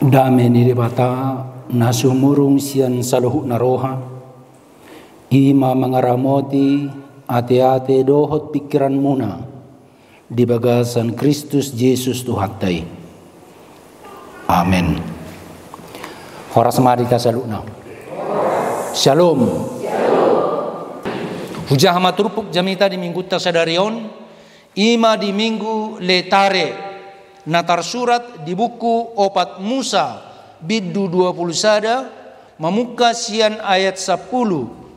Dame ni bata nasumurung sian saluhuk naroha ima mangaramoti ate-ate dohot pikiran muna di bagasan Kristus Yesus Tuhantai. Amin. Horas mari kasalukna. Shalom. Hujah maturupuk jamita di minggu tasadarion ima di minggu letare natar surat di buku opat Musa biddu 20 sada memuka sian ayat 10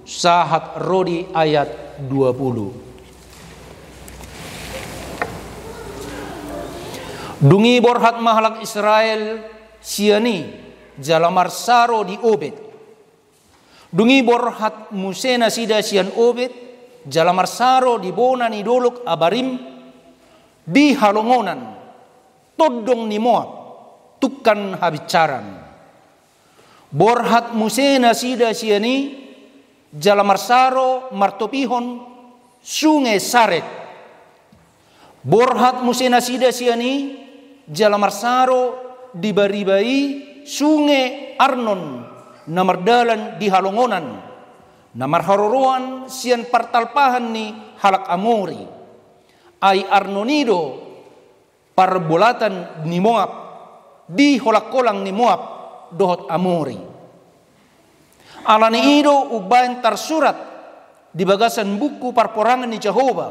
sahat rodi ayat 20. Dungi borhat mahalak Israel siani jalamar saro di Obed. Dungi borhat musena sida sian Obed jalamar saro di bona ni dolok abarim di halongonan todong ni Moab tukan habicaran. Borhat musena sida siani jalamar saro martopihon sungai Saret. Borhat musena sida siani jalamar saro di baribai sungai Arnon namardalan di halongonan namar haroroan sian partalpahan ni halak Amori ai Arnonido parbolatan ni Moab di holak-kolang ni Moab dohot Amori. Alani ido ubayan tarsurat di bagasan buku parporangan ni Jehovah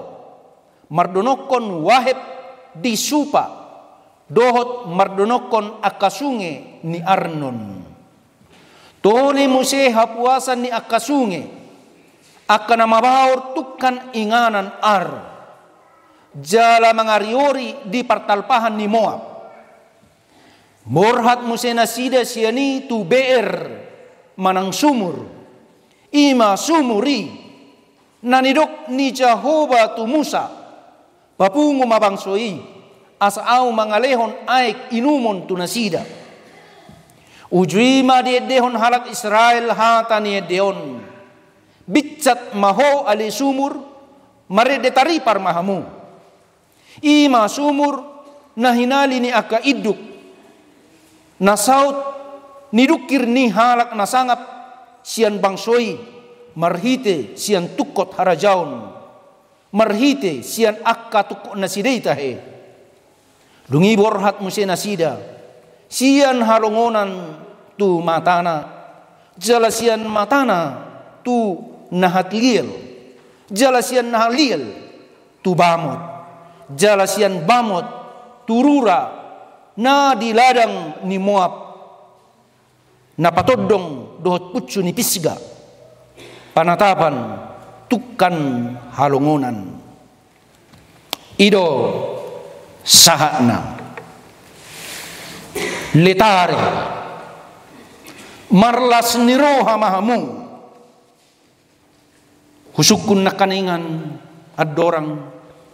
mardonokon waheb di Supa dohot mardonokon akasunge ni Arnon. Tole muse hapuasan ni akasunge akan mabaur tukan inganan ar jala mangariori di partalpahan ni Moab. Borhat musena sida siani tu beer manang sumur ima sumuri nanidok ni Jehovah tu Musa papungu mabangsoi asau mangalehon aik inumon tu nasida ujima di dehon halak Israel hatani deon bicat maho ali sumur mare detari par mahamu ima sumur nahinali ni aka iduk nasaut nidukir ni halak nasangap sian bangsoi marhite sian tukot harajaun marhite sian akka tukot nasideita he. Dungi borhat muse nasida sian halongonan tu matana jala sian matana tu nahatliel jala sian nahaliel tu bamot jala sian bamot turura na di ladang ni Moab na patodong dohot putsu ni Pisga panatapan tukan halongonan ido sahana letare marlas niroha mahamu husukun nakaningan adorang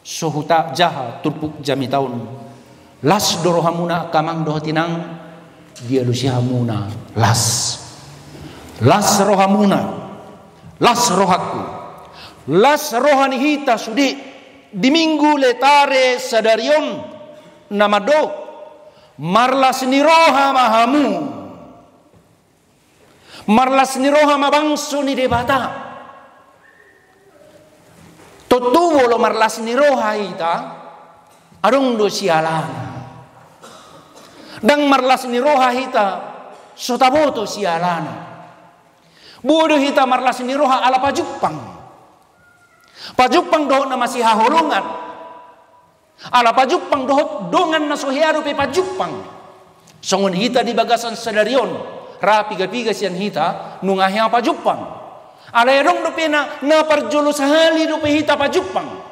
sohuta jaha turpuk jami tahun las dorohamuna kamang dohotinang dia lusihamuna las rohamuna las rohaku las rohani hita sudi di minggu letare sadarion namado marlas niroha mahamu marlas niroha mabangso ni debata totuwo lo marlas ni roha ita adong do sialana dang marlas ni roha ita sotaboto sialana bodoh ita marlas ni roha ala pajupang dohot na masih haholongan ala pajupang dohot dongan na sohiaro pe pajupang songon hita di bagasan sadarion rapi gapiga sian hita nungahya pajupang alay rong dopena na parjolo sahali dope hita pajupang.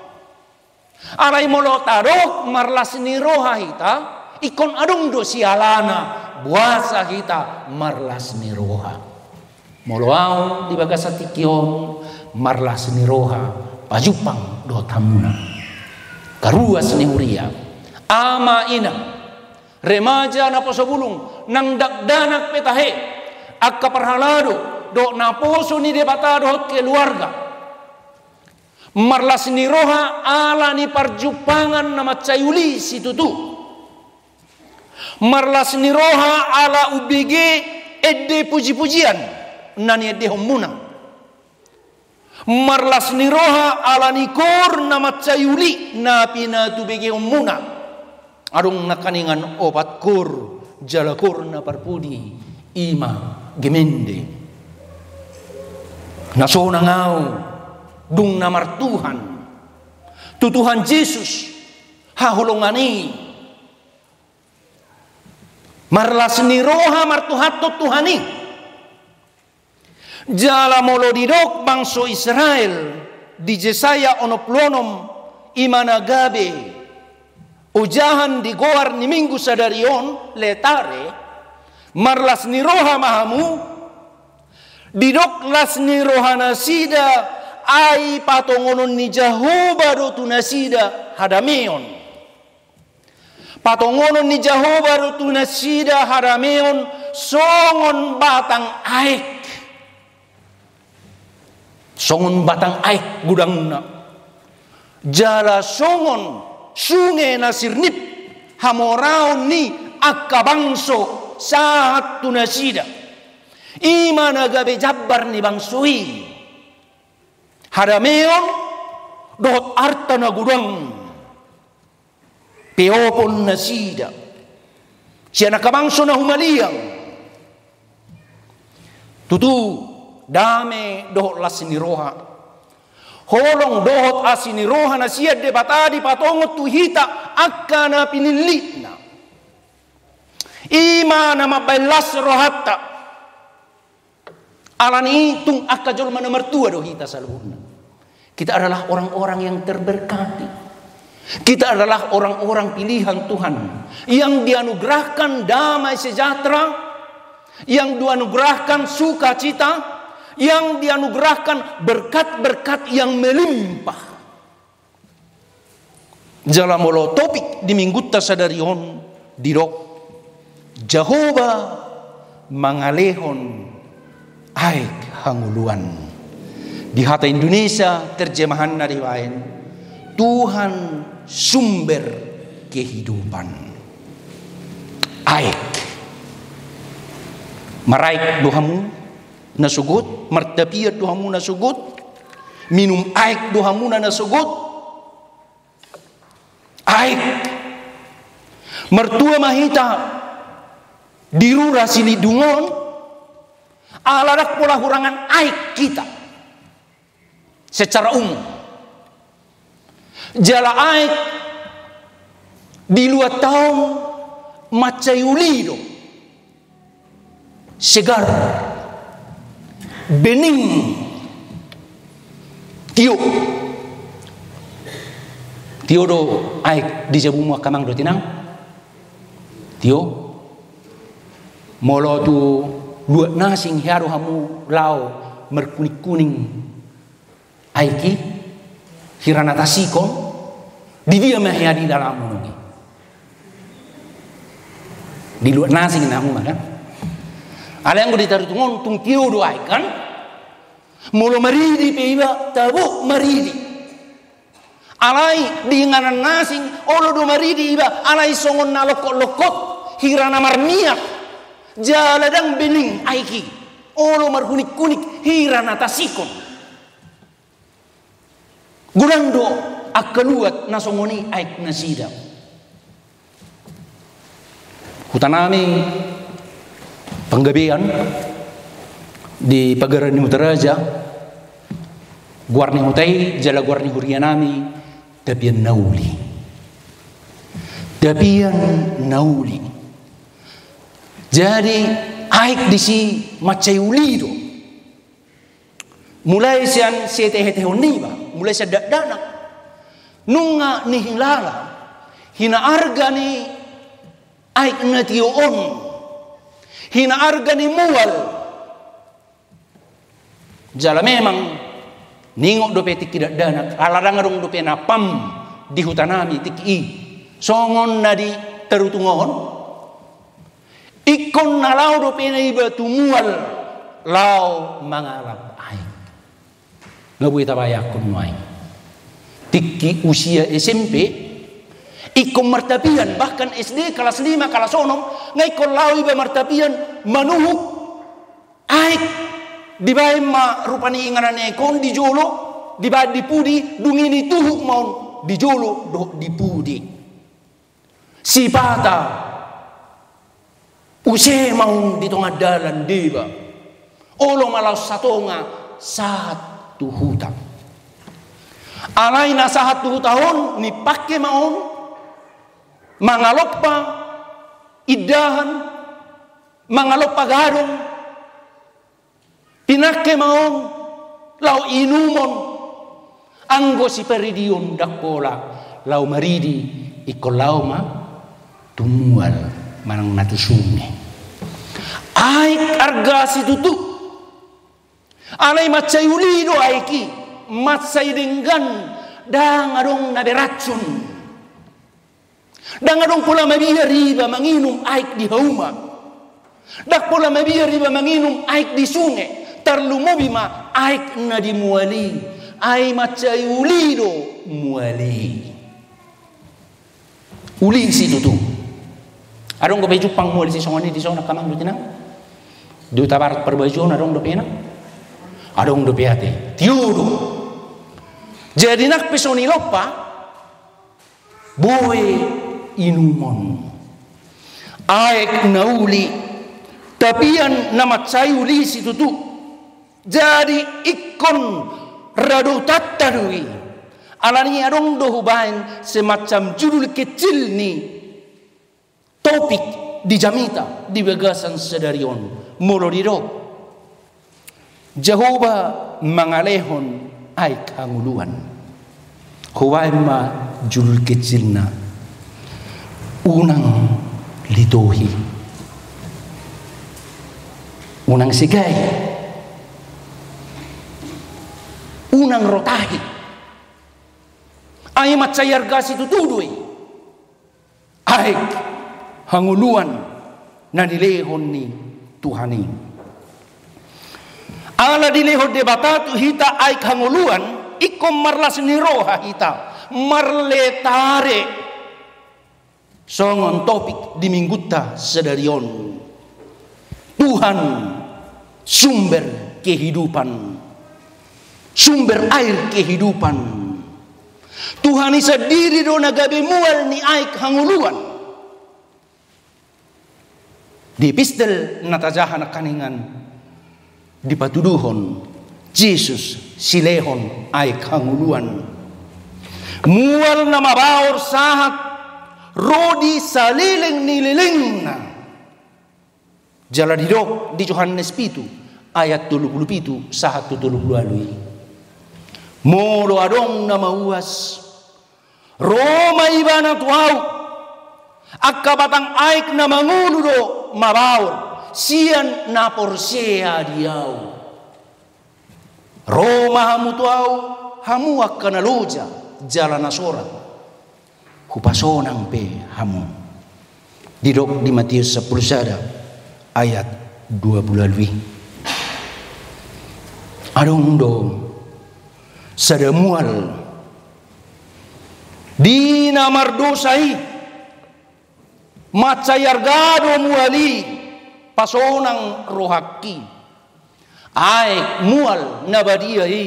Alay molo tarok marlas ni roha hita ikon adong do sialana buasa hita marlas ni roha. Moloau di bagasa tikion marlas ni roha pajupang do tamuna. Karuas ni huria. Ama ina remaja na posobulung nang dakdanak petahe akka parhalado do naposo ni debata dohot keluarga marlas ni roha ala ni parjupangan na macayuli situtu Marlas ni roha ala UBG edde puji-pujian nani edde homuna. Marlas ni roha ala nikor na matsayuli na pinatubege homuna. Arung nakaningan opat kur jalakor na parpudi ima gemende. Nasona ngau dung namar Tuhan. Tuhan Yesus hahulongani. Marlas ni roha martuhato Tuhani. Jala molo didok bangso Israel di Jesaya onoplonom imanagabe ujahan di goar ni minggu sadarion letare marlas ni roha mahamu didok las ni roha nasida ai patongonon ni Jehovah do tunasida hadameon. Patongonon ni Jehovah do tunasida hadameon songon batang aik. Songon batang aik gudangna. Jala songon sungai nasirnip hamoraon ni akabangso saat tunasida. Imana gabe jabbar ni bangsui. Hadameon dohot arta na gudang. Peopon nasida. Siya nakabangso na humaliang. Tutu dame dohot lasiniroha. Holong dohot asiniroha na siya debatadi patongot tuhita akka na pinilit na. Ima na mabalas rohata. Alani itung akka jolma na mertua dohita sa lubuna. Kita adalah orang-orang yang terberkati. Kita adalah orang-orang pilihan Tuhan yang dianugerahkan damai sejahtera, yang dianugerahkan sukacita, yang dianugerahkan berkat-berkat yang melimpah. Dalam molo topik di minggu tasadarion dirok Jehovah mangalehon aik hanguluan. Di hata Indonesia terjemahan dari lain Tuhan sumber kehidupan. Aik. Maraik dohamu nasugut, martapiat dohamu nasugut, minum aik dohamu nasugut. Aik. Mertua mahita dirura silidungon alarak pola hurangan aik kita secara umum. Jala aik di luar tahun macayulido segar bening tio do aik di jabu mua kamang do tinang tio molo tu luat nasing hiaro hamu lau merkuning-kuning aiki hirana tasikon di dia mahya di dalam mungi di luar nasi namu kan ala yang ditaruh tungon tung tio do kan mulu maridi peiba tabu maridi alai di nganan nasi olo do maridi iba alai songon na lokot hirana marniak jaladang bening aiki olo markunik-kunik hirana tasikon gulando akaluat nasongoni aik nasida. Hutanami penggabean di pagaran ni Mutaraja guarni hutai jala guarni hurianami tapian nauli. Jadi aik di si macayulido. Mulai sian sete-hete honiba, mulai sedak dana, nunga ni hilala, hina arga ni aik na tioon, hina arga ni mual. Jala memang ningok dope tiki dak dana, alarang rong dope napam di hutanami tiki songon na di terutungon, ikon na lau dope na iba tumual, lau mangalap. Ngabuhi tabayak kunway. Tiki usia SMP, Ikon martapian, bahkan SD kelas 5 kelas 6 ngai kon lawi ba martapian manuhuk aik di bae ma rupani inganane kon di jolo di bae di pudi dungini tuhuk maun di jolo do di pudi sipata use maun di tengah dalan deba olo malau satonga satu hutang alai na satu tahun ni pakai maun mangaloppa idahan mangaloppa garong pinake maon lau inumon anggo si peridion dakpola lau maridi iko lau ma tumual manang natusune ai arga si tutu alai macai ulido aiki macai denggan dang adong na beracun dan adong pula mabia riba manginum aik di hauma. Dak pula mabia riba manginum aik di sungai. Terlumobi ma aik na di muali. Ai macai ulido muali. Uli situ tu. Adong ko baju pang muali si songani di sona kamang dutina. Di utabarat perbajuan adong do pena. Adong do piate. Tiudu. Jadi nak pesoni lopa. Boy inumon aek nauli tapian nama cayuli situ tu jadi ikon rado tatarui alani adong dohubain semacam judul kecil ni topik di jamita di bagasan sedarion molodido Jehovah mangalehon aek anguluan huwain ma judul kecilna unang litohi unang sigay unang rotahi ay matsayar gas itu tuduy ay hanguluan na nilehon ni Tuhani ala dilehon de batatu hita ay hanguluan ikom marlas ni roha hita marletare songon topik di mingguta sedarion Tuhan sumber kehidupan sumber air kehidupan Tuhan sendiri do nagabe mual ni aik hanguluan di pistel natajahan kaningan di patuduhon Yesus silehon aik hanguluan mual na mabaor sahat rodi saliling nililing na jala didok di Yohanes 7 ayat 27 sahat 30 molo adong na mauas Roma ibana tuaw akabatang aik na manguludo mabaor siyan na porsea diaw Roma hamu tuaw hamu akanaluja jala nasora hupasonang pe hamu didok di Matius 10 sada ayat 20 lebih adong do sada mual di namar dosai macayargado muali pasonang rohaki ay mual nabadiai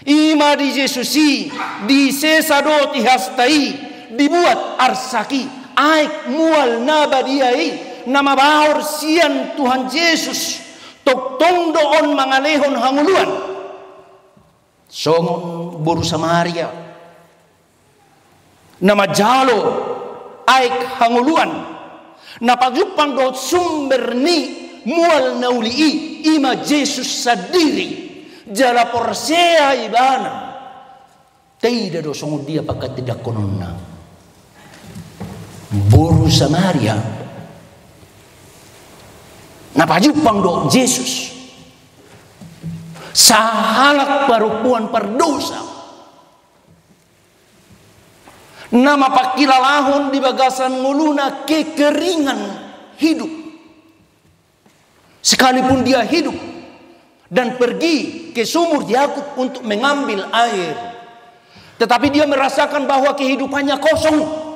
ima di Yesusi di sesadoti hastai dibuat arsaki aik mual nabadiai nama baur sian Tuhan Yesus tok tongdoon mangalehon hanguluan songon boru Samaria nama jalo aik hanguluan napagjupang do sumber ni mual naulii ima Yesus sadiri jala porsea ibana tidak do songon dia pakat tidak kononna boru Samaria napajupang do Yesus sahalak parupuan perdosa nama pakilalahon di bagasan nguluna kekeringan hidup sekalipun dia hidup dan pergi ke sumur Yakub untuk mengambil air tetapi dia merasakan bahwa kehidupannya kosong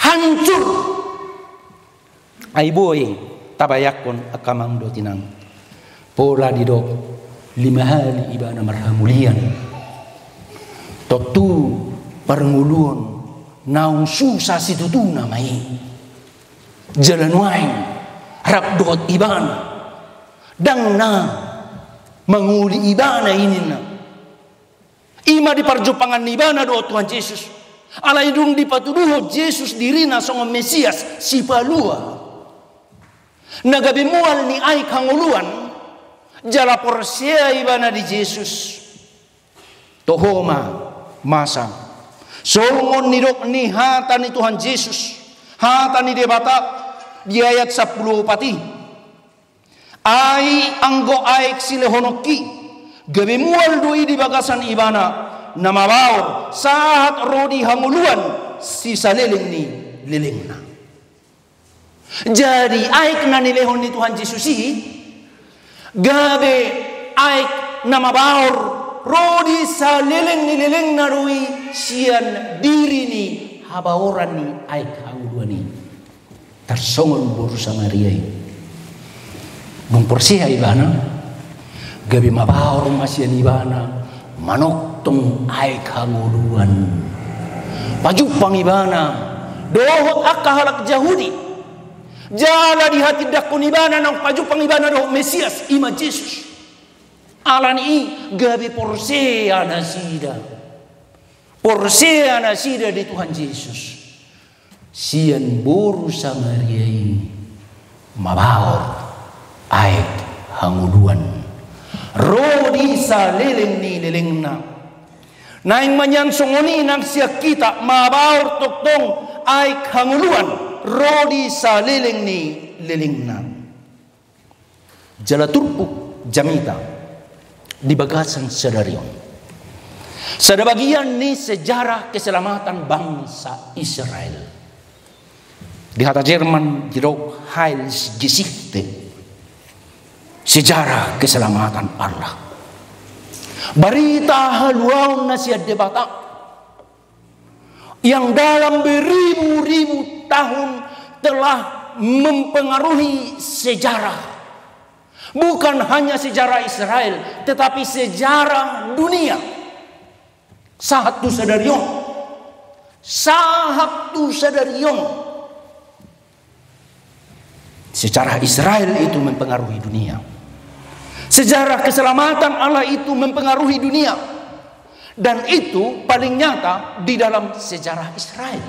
hancur. Ai boy tabayakon akamang do tinang. Pola di do 5 hari ibana marhamulian. Totu parnguluon naung susah situtuna mai. Jalan wain harap dot ibana. Dang na manguli ibana ini na. Ima di parjupangan ibana do Tuhan Yesus. Alai dung di patuduho Yesus dirina songo Mesias si palua. Nagabimual ni ay kanguluan jala porsia ibana di Yesus. Tohoma masa. Songon nidok ni hata ni Tuhan Yesus. Hata ni debata di ayat 10 pati. Ay anggo ay silehonoki gabimual doi di bagasan ibana na mabaor saat rodi hanguluan si saleleng ni lelengna. Jadi aik na nilehon ni Tuhan Yesus gabe aik na mabaor rodi saleleng ni lelengna roi sian diri ni habaoran ni aik hanguluan ni tersongon berusaha Maria. Bung porsia ibana gabi mabaor masian ibana manoktong ay kanguluan pajupang ibana dohot akahalak Yahudi jala di hati dakon ibana nang pajupang ibana dohot Mesias ima Yesus alani gabi porsia nasida di Tuhan Yesus sian boru Samaria mabaor aik hanguluan rodi sa leleng ni lelengna naing manyan songoni nang siya kita mabaor toktong aik hanguluan rodi sa leleng ni lelengna jala turpuk jamita di bagasan sadarion sada bagian ni sejarah keselamatan bangsa Israel di hata Jerman jeruk Heilsgeschichte sejarah keselamatan Allah. Berita haluan nasihat debata yang dalam beribu-ribu tahun telah mempengaruhi sejarah. Bukan hanya sejarah Israel, tetapi sejarah dunia. Satu sadarion. Sejarah Israel itu mempengaruhi dunia. Sejarah keselamatan Allah itu mempengaruhi dunia. Dan itu paling nyata di dalam sejarah Israel.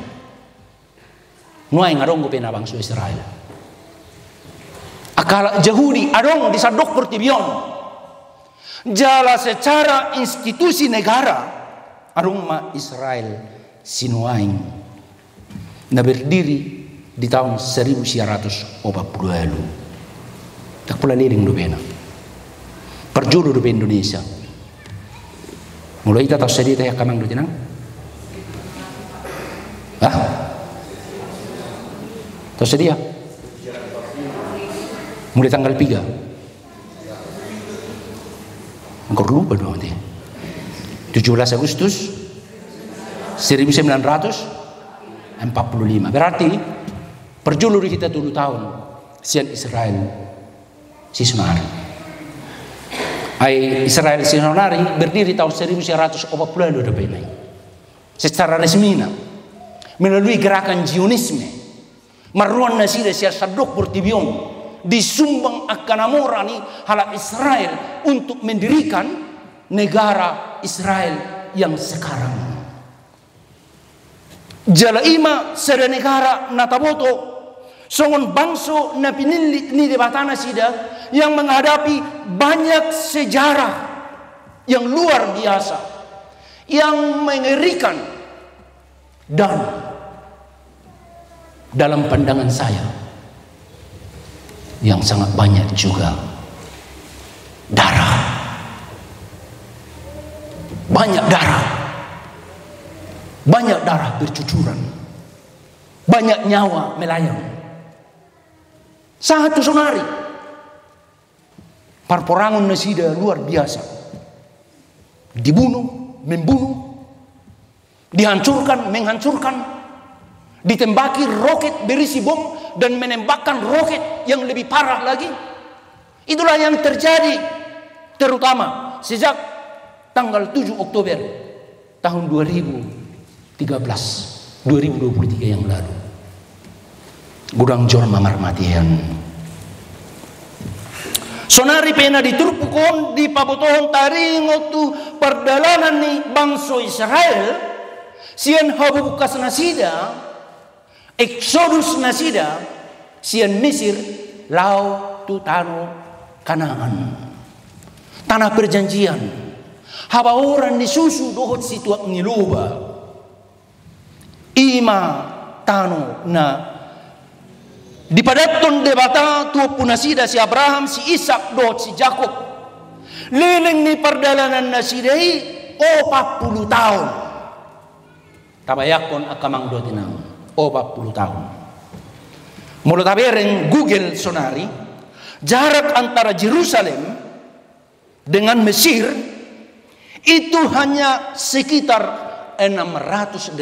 Nuai ngarong pena bangsa Israel. Akal Yahudi adong disadok pertibion. Jala secara institusi negara adong ma Israel sinuaing na berdiri di tahun 1940 lalu. Tak pula liring do pena. Perjuru do Indonesia. Mulai kita tahu sedih ya kamang do tinang. Tahu sedih ya? Mulai tanggal 3. Engkau lupa dong nanti. 17 Agustus 1945. Berarti perjulur kita 7 tahun sian Israel si Semari. Israel si Semari berdiri tahun 1940 depan. Secara resmi melalui gerakan Zionisme maruan nasida siar sadok bertibion disumbang akan amorani halak Israel untuk mendirikan negara Israel yang sekarang. Jala ima sada negara nataboto songon bangso na pinili ni debatana sida yang menghadapi banyak sejarah yang luar biasa, yang mengerikan, dan dalam pandangan saya yang sangat banyak juga darah, banyak darah bercucuran, banyak nyawa melayang. Satu sonari parporangun nasida luar biasa, dibunuh, membunuh, dihancurkan, menghancurkan, ditembaki roket berisi bom dan menembakkan roket yang lebih parah lagi. Itulah yang terjadi terutama sejak tanggal 7 Oktober tahun 2023 yang lalu. Gudang Jorma Marmatian. Sonari pena diturpukon di pabotohon taringo tu perdalanan ni bangsa Israel sian habubukas nasida Exodus nasida sian Mesir lau tu tano Kanaan tanah perjanjian haba orang ni susu dohot situat ngiluba ima tano na di padaton debata tu punasida si Abraham, si Ishak, dot si Jacob. Leleng ni perdalanan nasidai 40 tahun. Tabayakon akamang dotinang 40 tahun. Mula tabereng Google sonari, jarak antara Jerusalem dengan Mesir itu hanya sekitar 680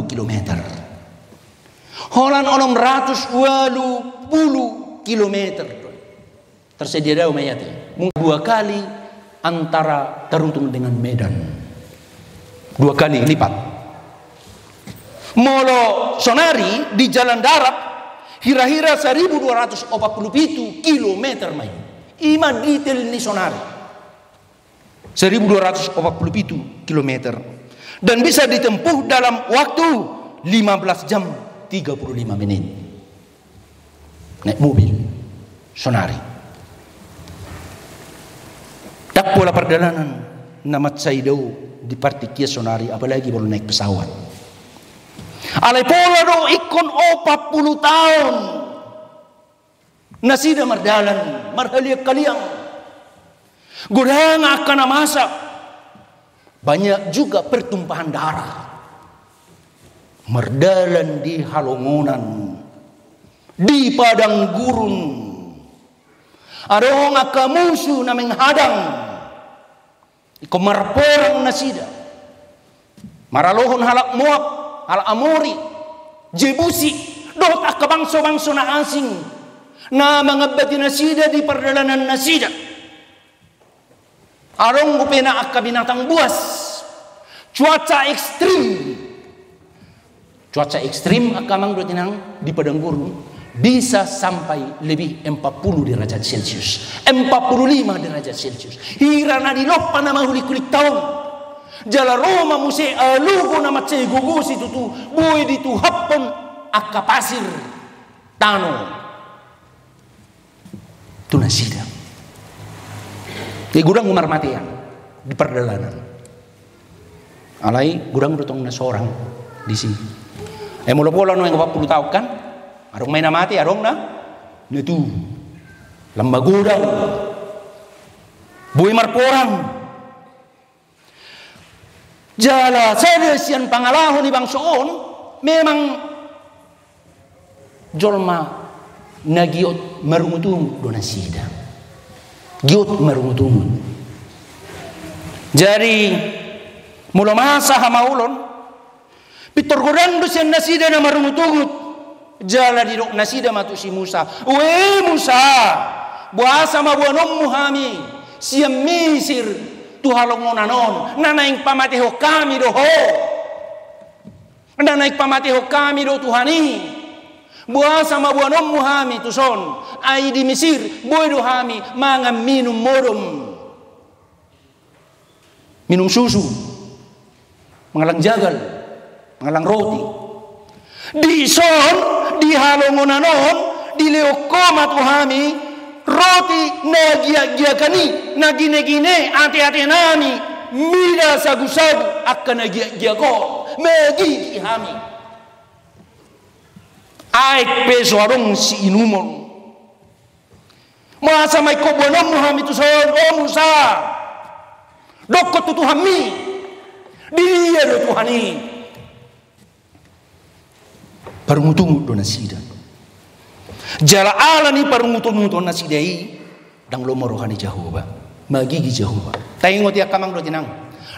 kilometer. Holan 680 kilometer tersedia dah umayate. 2 kali antara Teruntung dengan Medan. 2 kali lipat. Molo sonari di jalan darat hira-hira 1247 kilometer main. Ima detail ni sonari. 1247 kilometer dan bisa ditempuh dalam waktu 15 jam 35 menit naik mobil sonari. Tak pola perjalanan namat saidau di partikia sonari apalagi baru naik pesawat. Alai pola do ikon 40 tahun nasida mardalan marhalia kaliang gudang akan masak banyak juga pertumpahan darah. Merdalan di halongonan, di padang gurun. Ada orang akamusu na menghadang. Iko marporang nasida. Maralohon halak Moab, halak Amori, Jebusi, dot akabangso-bangso na asing na mangabati nasida di perdalanan nasida. Arong upena akabinatang buas. Cuaca ekstrim akamang dotinang di padang gurun bisa sampai lebih 40 derajat Celcius, 45 derajat Celcius. Hirana di lopa nama kulik tahun. Jala Roma muse alugo nama ce gugus itu tu boy di tu hapon akapasir tano. Tu nasida. Di gudang Umar Matian di perdalanan. Alai gudang dotong na seorang di sini. Mula pola no yang 40 tahun kan, arong may namati, arong na, nito, lambagudang, buhay marporang. Jala, saya siyan pangalahon ni bangsoon, memang jolma nagiot marungutung do nasida. Giot marungutung. Jadi, mula masa hamaulon, pitorgoran do siya nasida na marungutugut. Jala di dok nasida matu si Musa. We Musa, buasa mabuanom muhami. Siya Mesir tuhalong nonanon. Nanaing pamateho kami doho. Nanaing pamateho kami do tuhani. Buasa mabuanom muhami tuson. Ay di Mesir, boy dohami mga minum morom. Minum susu. Mengalang jagal. Ngalang roti. Di son, di halongonanon, di leokoma tuhami, roti nagya-gyakani, nagine-gine, ate-ate nami, mida sagu-sagu, akan nagya-gyako, magigi hami. Ay peso arong si inumon. Masa may kubuanom muhami tu son, o Musa, dokot tutuhami, dia do tuhani. Parungutungut do nasida. Jala ala ni parungutungut do nasida i dang lomorohani Jehovah. Magigi Jehovah. Taingot ya kamang do tinang.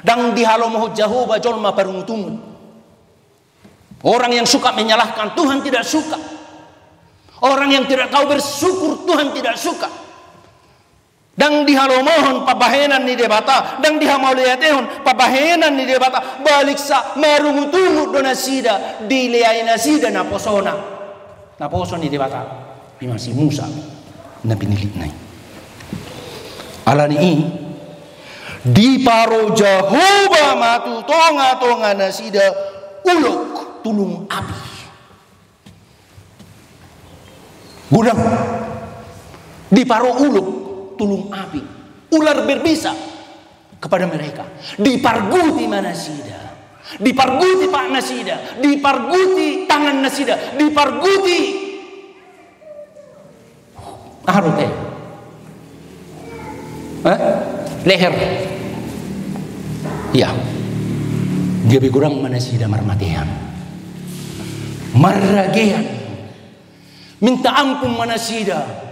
Dang dihalo mo Jehovah jolma parungutungut. Orang yang suka menyalahkan Tuhan tidak suka. Orang yang tidak tahu bersyukur Tuhan tidak suka. Dang dihalomohon pabahenan ni debata, dang dihamauliatehon pabahenan ni debata, balik sa marungutungu do nasida, dileay nasida na posona. Na poso ni debata, si Musa na pinilit na. Alani ini, di paro Jehovah matutonga-tonga nasida ulok tulung api. Gudang di paro ulok tulung api, ular berbisa kepada mereka. Diparguti manasida, diparguti pak nasida, diparguti tangan nasida, diparguti harute, leher. Ya, dia berkurang manasida marmatehan, marragean, minta ampun manasida.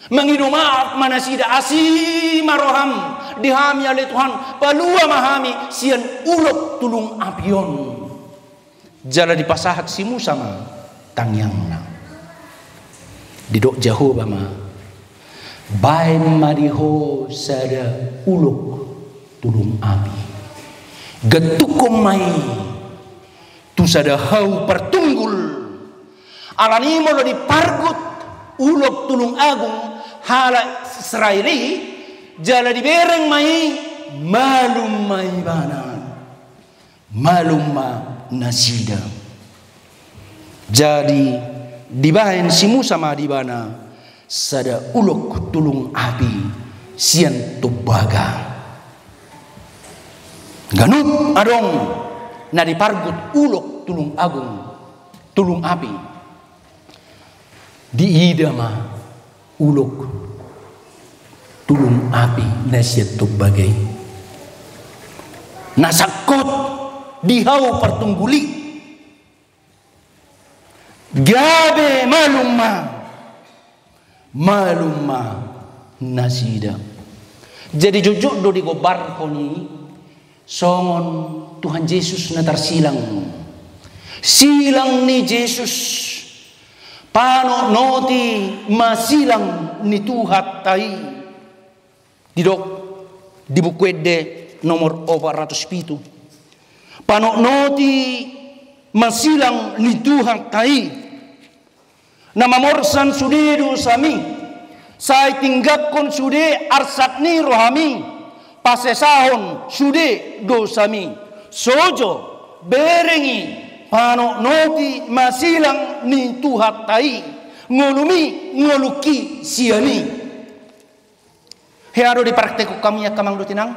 Mengidu maaf manasida asih maroham dihami oleh Tuhan palua mahami sian ulok tulung apion jala dipasahat si Musa ma tangyangna didok Jehovah ma bae mariho sada ulok tulung api getukom mai tu sada hau pertunggul alani molo dipargut ulok tulung agung hala Israeli jala dibereng mai malum mai banan malum ma nasida jadi dibahen si Musa ma di bana sada ulok tulung api sian tubaga ganut adong na dipargut ulok tulung agung tulung api di idama ulok tulung api nasiat tubagai nasakot dihau pertungguli gabe malumma nasida jadi jujur do digobar koni songon Tuhan Yesus na tarsilang silang ni Yesus pano noti masilang ni Tuhan tai didok di buku ede nomor 407 pano noti masilang ni Tuhan tai na mamorsan sudedo sami say tinggapkon sude arsat ni rohami pasesahon sude do sami sojo berengi pano noti masilang ni Tuhan tai ngolumi ngoluki siani hearo di praktek kami ya kamang dutinang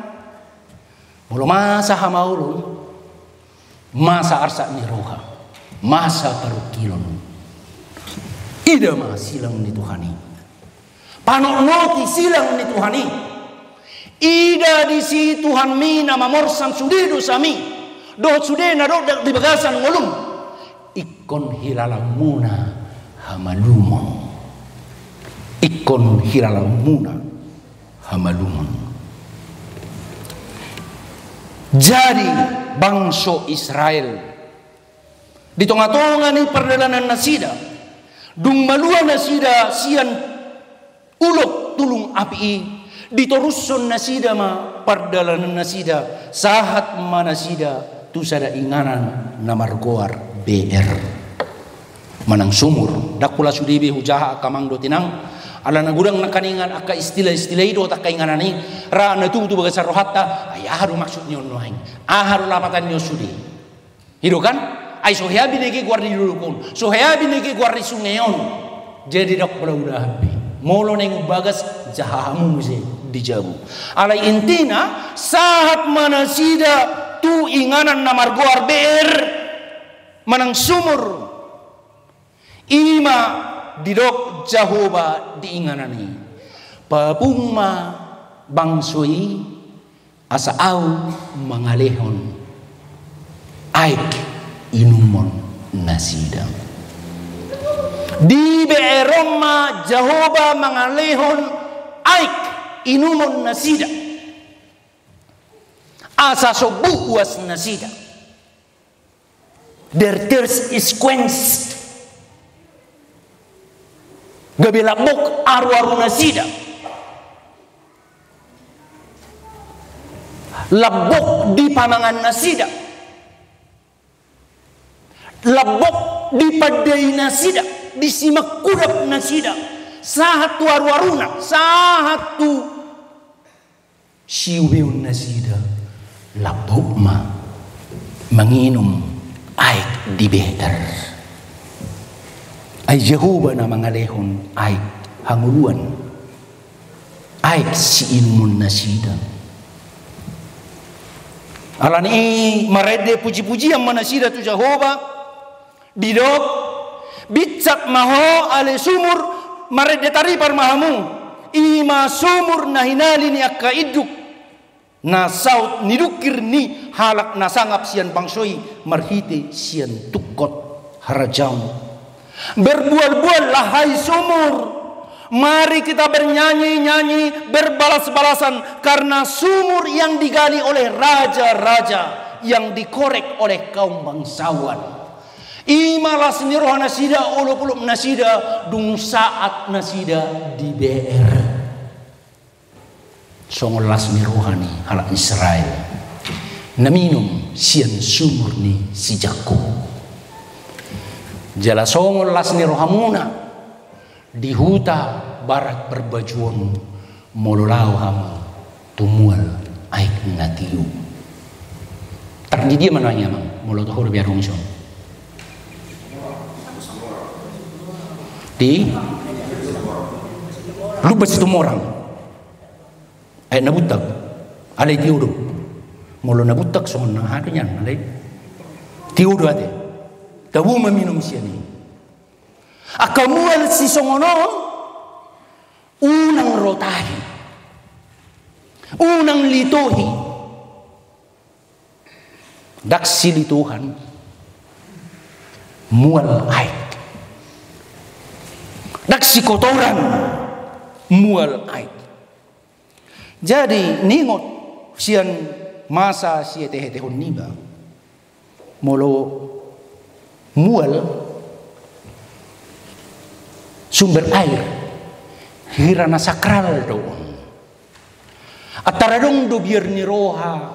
mulo masa hamaulun masa arsa ni roha masa parukilon ida masilang ni Tuhani pano noti silang ni Tuhani ida di si Tuhan mina mamorsan sudedo sami do sudena do di bagasan ngolum ikon hilalamuna hamalumon ikon hilalamuna hamalumon jadi bangsa Israel di tengah-tengah ni perjalanan nasida dung malua nasida sian ulok tulung api ditoruson nasida ma perjalanan nasida sahat manasida tu sada inganan namargoar BR manang sumur dakula sudibe hujaha kamang do tinang ala nagudang nakaningan aka istilah-istilah itu tak kainganan ni ra na tu bagasar rohatta ayaharu maksudnya noain aharu lapatan nyo sudi hido kan ai soheabi nege guardi dulukun soheabi nege guardi sungeon jadi dak udah habi molo neng bagas jahamu muse dijabu ala intina sahat manasida tu inganan namargoar ber manang sumur ima didok Jehovah diinganani papungma bangsoi asa au mangalehon aik inumon nasida di beeroma Jehovah mangalehon aik inumon nasida asa sobuwas nasida their thirst is quenched. Gabi labok aru-aru nasida. Labok di pamangan nasida. Labok di padai nasida. Di simak kurap nasida. Sahatu aru-aruna. Sahatu siwiun nasida. Labok ma manginum air di beher. Ay Jehovah na mga lehon ay hanguluan ay si inumun nasida. Alan marede puji-puji yang manasida tu Jehovah didok bitsak maho ale sumur marede taripar mahamu ima sumur na hinali ni akka iduk na saut nidukir ni halak na sangap sian bangsoi marhite sian tukot harajam. Berbual-bual lahai sumur. Mari kita bernyanyi-nyanyi, berbalas-balasan karena sumur yang digali oleh raja-raja, yang dikorek oleh kaum bangsawan. Imalas ni roh nasida ulu-ulu nasida dung saat nasida di BR. Songolas ni rohani halak Israel. Naminum sian sumur ni si Jakob. Jala songol las ni rohamuna di huta barat berbajuan mololau hama tumual aik natiu. Tardi dia mananya mang molo tohor biar rongson. Di lupa situ orang. Ay nabutak. Alay tiudo. Molo nabutak songon nang hadunya alay. Tiudo ate. Tabu meminum siya ni. Akamual si songono unang rotahi, unang litohi, daksi lituhan, mual aik, daksi kotoran, mual aik. Jadi ningot sian masa siya tehe-tehon niba, molo mual sumber air hirana sakral doon at taradong do biar ni roha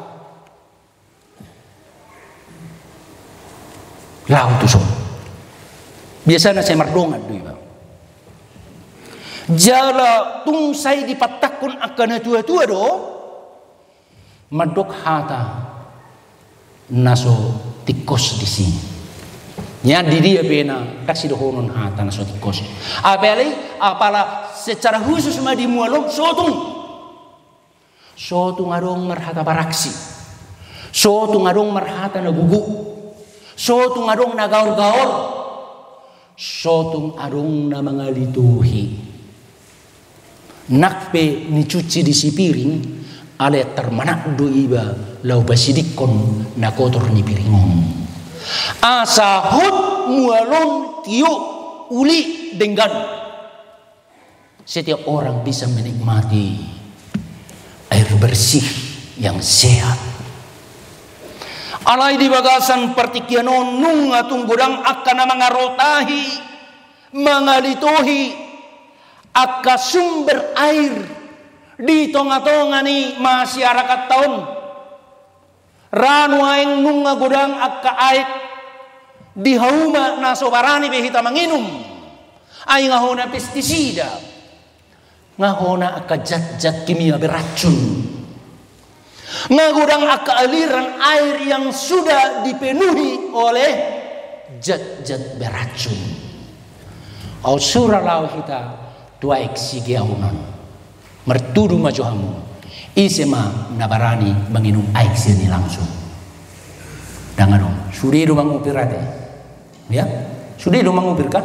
laut tuson biasa na saya mardongan do iba jala tungsay di patakon akan tua-tua do madok hata naso tikos di sini. Nya di dia pena kasih dohonon hata na sotikos. Apala secara khusus ma di mualom sotung adong marhata baraksi. Sotung adong marhata na gugu. Sotung adong na gaor-gaor. Sotung adong na mga lituhi. Nakpe ni cuci di si piring ale termanak do iba lau basidikon na kotor ni piringong. Asahut mualon tiup uli dengan setiap orang bisa menikmati air bersih yang sehat. Alai di bagasan partikianon nung atung gudang akan mangarotahi mangalitohi akka sumber air di tonga-tonga ni masyarakat tahun. Ranu aing nunga gudang akka aik di hauma na sobarani behita manginum ay ngahona pestisida ngahona akka zat-zat kimia beracun ngagudang akka aliran air yang sudah dipenuhi oleh zat-zat beracun. Au surah lau kita tuaik sigiaunan mertudu majohamu isema nabarani menginum air sini langsung. Dangan sudah itu mengupir ate, ya sudah itu mengupir kan?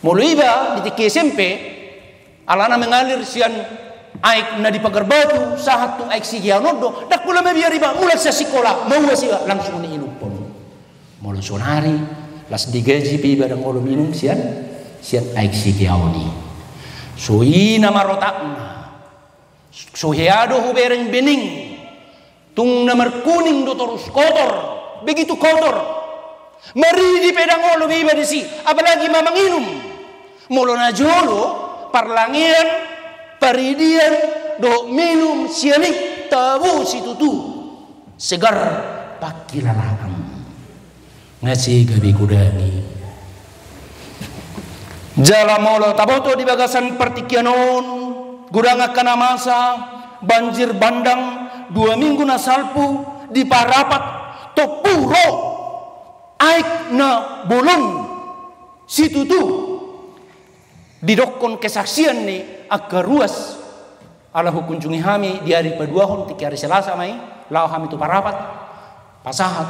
Mulai ba di SMP, alana mengalir sian air na di pagar batu sahat tu air sigianon do, dak pula mebiar iba mulai sa sekolah mau siga langsung ni inum pun. Mulai sonari las digaji pi iba dang olo minum sian air sigiaoni. So ina marotakna. So hiado hubereng bening tung namar kuning do terus kotor begitu kotor Mari di pedang olo biba desi, apalagi mamang inum. Molo na jolo, parlangian, paridian, do minum sianik, tabu si tutu. Segar pakilalakam. Ngasi gabi kudani. Jala molo taboto di bagasan pertikianon, gudang akan masa, banjir bandang, 2 minggu na salpu, di parapat, topuro. Aik na bolong situ tu didokon kesaksian ni agak ruas ala hukunjungi hami di hari peduahon tiki hari Selasa mai lau hami tu parapat pasahat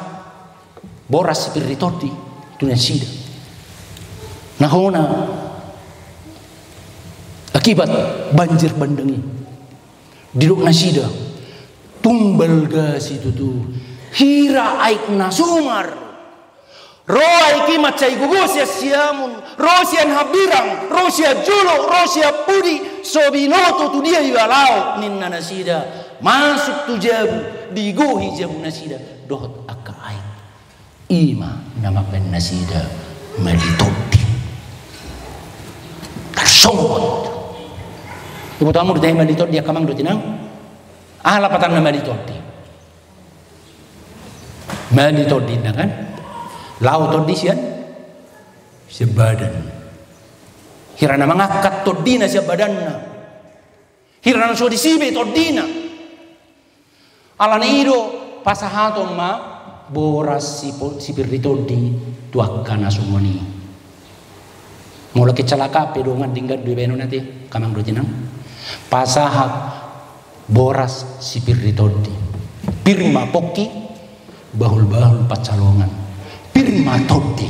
boras spiritoti tu nasida nahona akibat banjir bandangi didok nasida tumbal ga situ tu hira aik na sumar roa iki macai gugusya siamun, rosian habirang, rosia julo, rosia pudi, sobinoto tu dia ibalao ninna nasida masuk tu jabu digohi jabu nasida dohot akka aik ima nama pen nasida melitoti tersongkot ibu tamu ditanya melitoti dia kamang do tinang ala patang na melitoti na kan lau todisian sebadan hirana mangangkat todina sebadanna hirana so disibe todina alana ido pasahaton ma boras si pirritodi tuakkana sumoni mula kecelakaan pedongan dinggat dua beno nanti kamang dotinang pasahat boras si pirritodi pirma pokki bahul-bahul pacalongan pirma todi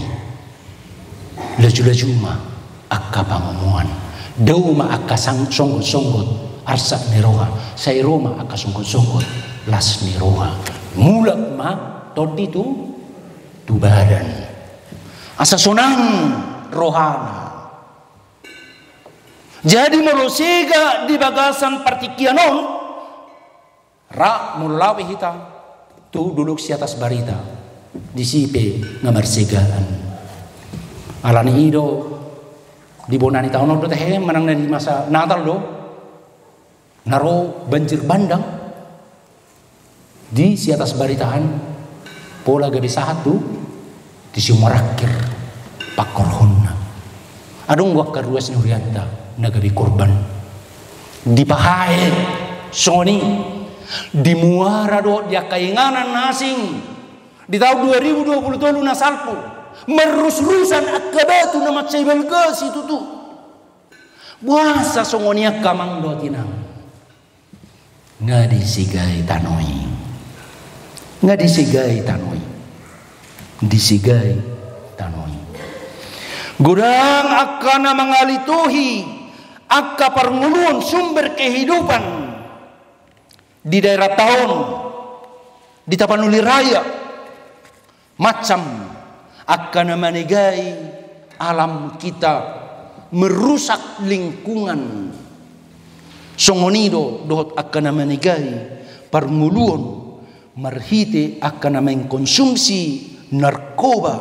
laju-laju ma akka pangomuan dau ma akka songgot-songgot arsa niroha sai roma akka songgot-songgot las niroha mulak ma todi tu badan asa sonang rohana jadi merosega di bagasan partikianon ra mulawi hita tu duduk si atas barita disipe ngamarsegaan alani ido di bonani tahun do teh menang dari masa Natal do naro banjir bandang di si atas baritaan pola gabi sahat tu di siumarakir pakorhonna adung wakar ruas nurianta nagabi korban di pahae soni di muara do dia kainganan nasing di tahun 2020 na salpo merus-rusan akabatu na macay balgas itu tu buasa songonia kamang do tinang nga disigay tanoi gudang akan mengalituhi akka pernguluan sumber kehidupan di daerah tahun di Tapanuli Raya macam akan menegai alam kita merusak lingkungan songonido dohot akan menegai permuluan marhite akan mengkonsumsi narkoba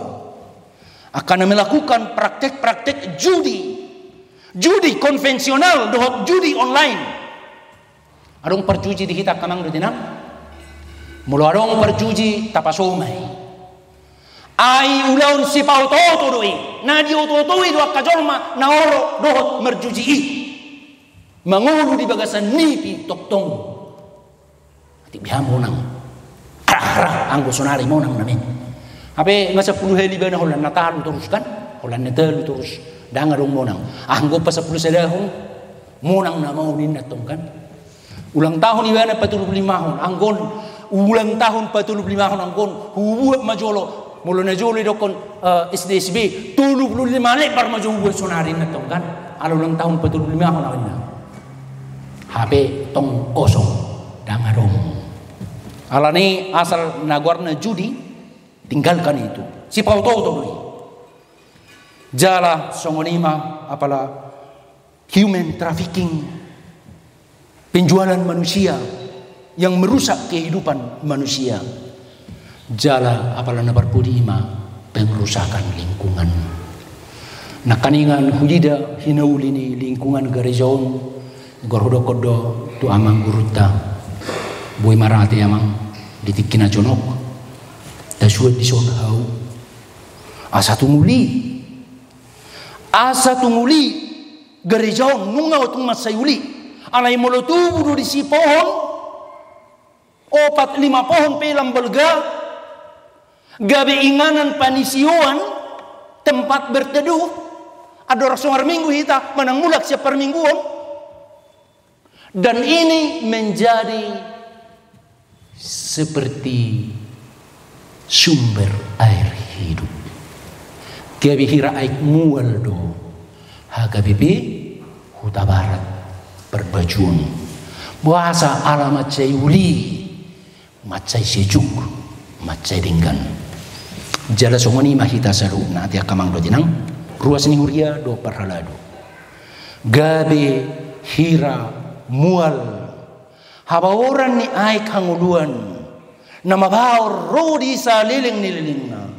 akan melakukan praktek-praktek judi konvensional dohot judi online adong perjuji di kita kamang do tinang mulo adong perjuji tapasomai ai ulaun si pautoto doi na di ototoi do akajolma na oro dohot merjuji mangulu di bagasan nipi toktong ati biha monang arah anggo sonari monang namin ape ngasa 10 heli bana holan natalu terus kan holan natalu terus dangarong monang anggo pa 10 sedahon monang na mau ninatong kan ulang tahun ibana 45 hon anggon ulang tahun 45 hon anggon hubuat majolo mulu na jolo dokon SDSB 25 lebar maju buat sonari na tong kan ulang tahun 45 hon awalnya HP tong kosong dangarong alani asal nagwarna judi tinggalkan itu si pauto doi jala songonima apalah human trafficking penjualan manusia yang merusak kehidupan manusia jala apalah nabar pudima pengrusakan lingkungan. Nakaningan hujida hinauli ni lingkungan gerejaon gorhodo-kodo tu amang guruta boy marate amang ditikina jonok dasuat dison hau asa tumuli gerejaon nunga utung masayuli alay molotubudo di si pohon 4-5 pohon pelang belga gabe inganan panisiuan tempat berteduh adorasi hari minggu kita menangulak siap permingguan, dan ini menjadi seperti sumber air hidup. Gabi hira aik mual do haga bibi huta barat berbajuan bahasa alamat cayuli macai sejuk macai dinggan jala songoni mahita saru na ati akamang do tinang ruas ni huria do parhalado gabe hira mual habaoran ni ay kanguluan na mabaor rodi sa liling na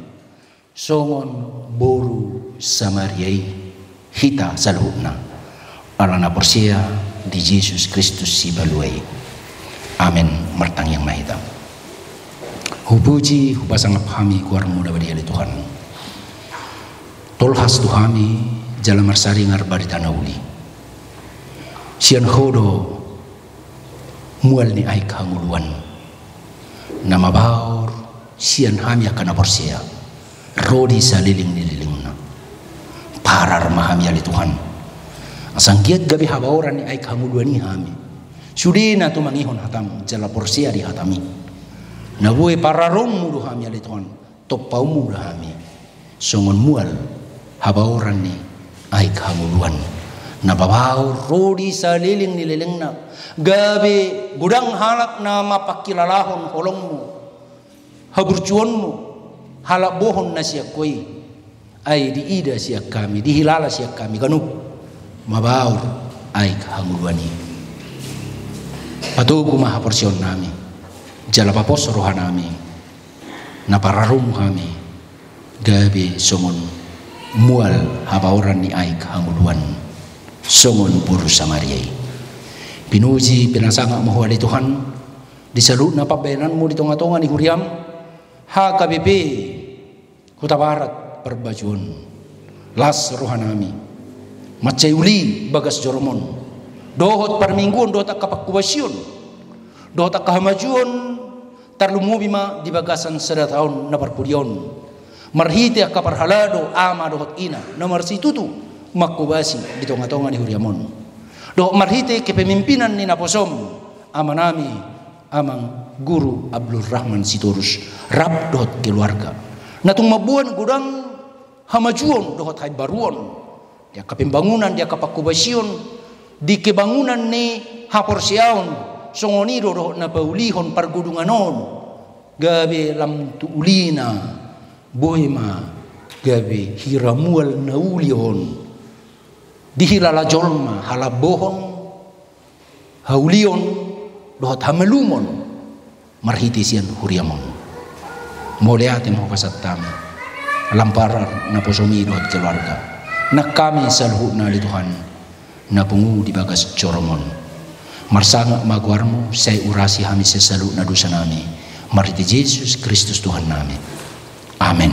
songon boru samariyay hita sa na alana porsia di Jesus Kristus si baluay. Amen. Martang yang mahita hupuji hubasang apahami kuar muda badi ali Tuhan tolhas tuhami jala marsari ngarba di tanah uli sian hodo mual ni ay kanguluan nama baur sian hami akan aporsia rodi sa liling na parar mahami ali Tuhan asangkiat gabi habauran ni ay kanguluan ni hami sudi na tumangihon hatam jala porsia di hatami nabuhe pararong mudo hami ali Tuhan topau mudo hami songon mual habauran ni ay kanguluan na babaw rodi sa liling na gabi gudang halak na mapakilalahon holong mo haburcuan mo halak bohon na siya koy ay diida siya kami dihilala siya kami ganug mabaw ay kanguluan ni patugo mahaporsyon nami jala papos rohan nami na pararum kami gabi songon mual habauran ni ay kanguluan songon puro samariyay pinuji pinasanga mo ali Tuhan disalut na pabenan mo di tonga-tonga ni huriam ha kabibi huta barat perbajuan las rohanami macay uli bagas joromon dohot permingguan dohot kapakubasyon dohot kahamajuan tarlumubi ma di bagasan sada tahun na parpuryon marhiti akaparhalado ama dohot ina nomor situtu makubasi di tonga-tonga ni huriamon dohot marhiti kepemimpinan ni naposom amanami amang guru Abdul Rahman Sitorus rap dohot keluarga natung mabuan gudang hamajuan dohot hay baruan dia kepembangunan dia kapakubasyon di kebangunan ni haporsiaon songonido dohot na paulihon pargudunganon gabe lam tuulina boyma gabe hiramual naulihon dihilala jolma halabohon haulion dohot hamelumon marhiti sian huriamon moleate mo kasattam lamparar na posomi dohot keluarga na kami salhu na li Tuhan na pungu di bagas coromon marsanga magwarmo say urasi hami sesalu na dosa nami marhiti Jesus Kristus Tuhan nami amen.